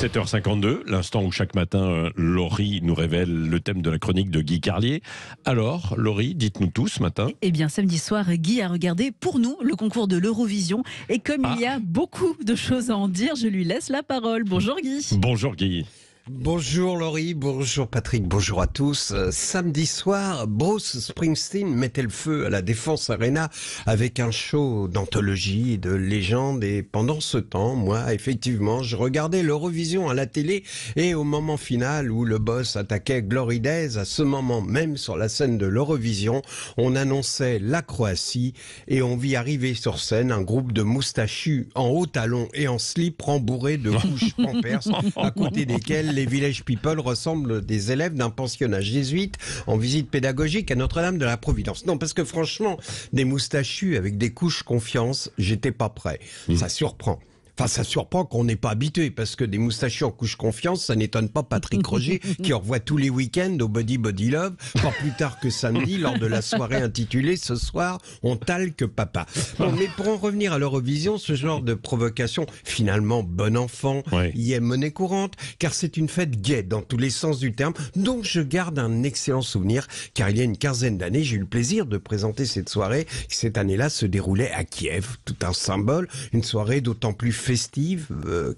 7h52, l'instant où chaque matin, Laurie nous révèle le thème de la chronique de Guy Carlier. Alors, Laurie, dites-nous tout ce matin. Eh bien, samedi soir, Guy a regardé pour nous le concours de l'Eurovision. Et comme il y a beaucoup de choses à en dire, je lui laisse la parole. Bonjour Guy. Bonjour Guy. Bonjour Laurie, bonjour Patrick, bonjour à tous. Samedi soir, Bruce Springsteen mettait le feu à la Défense Arena avec un show d'anthologie et de légende. Et pendant ce temps, moi, effectivement, je regardais l'Eurovision à la télé et au moment final où le boss attaquait Glory Days, à ce moment même sur la scène de l'Eurovision, on annonçait la Croatie et on vit arriver sur scène un groupe de moustachus en hauts talons et en slip rembourrés de couches pampers à côté desquels les Village People ressemblent des élèves d'un pensionnat jésuite en visite pédagogique à Notre-Dame de la Providence. Non, parce que franchement, des moustachus avec des couches confiance, j'étais pas prêt. Ça surprend. Enfin, ça surprend qu'on n'est pas habitué, parce que des moustachus en couche confiance, ça n'étonne pas Patrick Roger, qui en revoit tous les week-ends au Body Body Love, pas plus tard que samedi, lors de la soirée intitulée « Ce soir, on talque papa ». Bon, mais pour en revenir à l'Eurovision, ce genre de provocation, finalement bon enfant, y est monnaie courante, car c'est une fête gaie dans tous les sens du terme, dont je garde un excellent souvenir, car il y a une quinzaine d'années, j'ai eu le plaisir de présenter cette soirée, qui cette année-là se déroulait à Kiev, tout un symbole, une soirée d'autant plus festive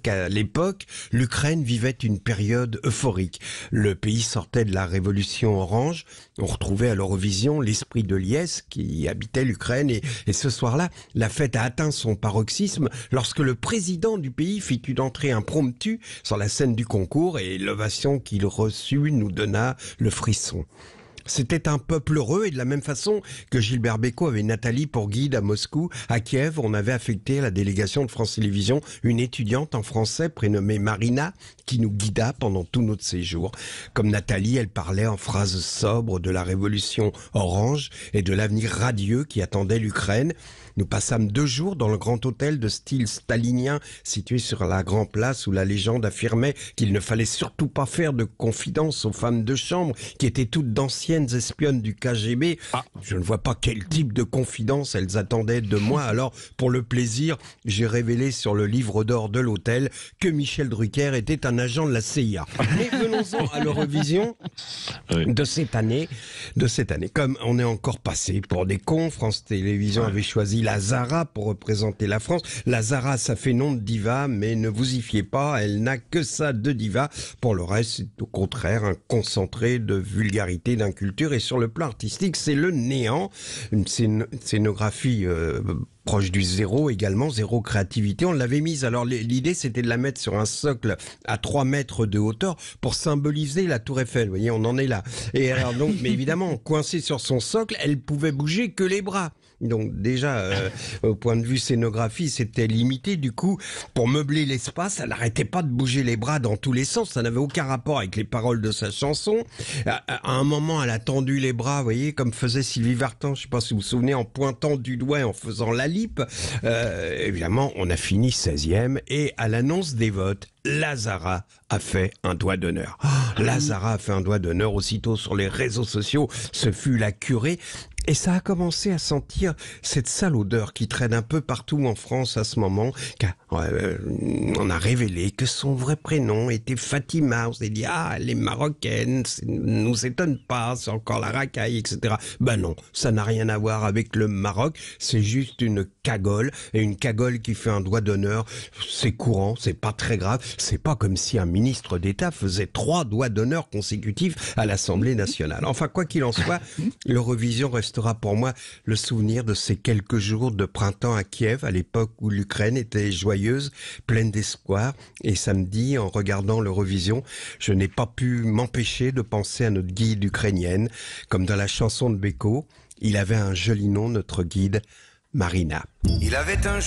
qu'à l'époque, l'Ukraine vivait une période euphorique. Le pays sortait de la révolution orange. On retrouvait à l'Eurovision l'esprit de liesse qui habitait l'Ukraine. Et ce soir-là, la fête a atteint son paroxysme lorsque le président du pays fit une entrée impromptue sur la scène du concours et l'ovation qu'il reçut nous donna le frisson. C'était un peuple heureux et de la même façon que Gilbert Bécaud avait Nathalie pour guide à Moscou, à Kiev, on avait affecté à la délégation de France Télévisions une étudiante en français prénommée Marina qui nous guida pendant tout notre séjour. Comme Nathalie, elle parlait en phrases sobres de la révolution orange et de l'avenir radieux qui attendait l'Ukraine. Nous passâmes 2 jours dans le grand hôtel de style stalinien situé sur la Grand Place où la légende affirmait qu'il ne fallait surtout pas faire de confidence aux femmes de chambre qui étaient toutes d'anciennes espionnes du KGB. Je ne vois pas quel type de confidence elles attendaient de moi. Alors, pour le plaisir, j'ai révélé sur le livre d'or de l'hôtel que Michel Drucker était un agent de la CIA. Mais venons-en à l'Eurovision de cette année. Comme on est encore passé pour des cons, France Télévisions avait choisi la Zara pour représenter la France. La Zara, ça fait nom de diva, mais ne vous y fiez pas, elle n'a que ça de diva. Pour le reste, c'est au contraire un concentré de vulgarité, d'inculture, et sur le plan artistique, c'est le néant. Une scénographie proche du zéro également, zéro créativité. On l'avait mise, alors l'idée c'était de la mettre sur un socle à 3 mètres de hauteur pour symboliser la Tour Eiffel. Vous voyez, on en est là. Et alors donc, mais évidemment, coincée sur son socle, elle pouvait bouger que les bras. Donc déjà, au point de vue scénographie, c'était limité. Du coup, pour meubler l'espace, elle n'arrêtait pas de bouger les bras dans tous les sens. Ça n'avait aucun rapport avec les paroles de sa chanson. À un moment, elle a tendu les bras, vous voyez, comme faisait Sylvie Vartan, je ne sais pas si vous vous souvenez, en pointant du doigt et en faisant la lippe. Évidemment, on a fini 16e et à l'annonce des votes, la Zara a fait un doigt d'honneur. La Zara a fait un doigt d'honneur aussitôt sur les réseaux sociaux. Ce fut la curée. Et ça a commencé à sentir cette sale odeur qui traîne un peu partout en France à ce moment. On a révélé que son vrai prénom était Fatima. On s'est dit, elle est marocaine, ça ne nous étonne pas, c'est encore la racaille, etc. Ben non, ça n'a rien à voir avec le Maroc, c'est juste une cagole. Et une cagole qui fait un doigt d'honneur, c'est courant, c'est pas très grave. C'est pas comme si un ministre d'État faisait 3 doigts d'honneur consécutifs à l'Assemblée nationale. Enfin, quoi qu'il en soit, l'Eurovision restera pour moi le souvenir de ces quelques jours de printemps à Kiev, à l'époque où l'Ukraine était joyeuse, pleine d'espoir. Et samedi, en regardant l'Eurovision, je n'ai pas pu m'empêcher de penser à notre guide ukrainienne. Comme dans la chanson de Bécaud, il avait un joli nom, notre guide, Marina. Il avait un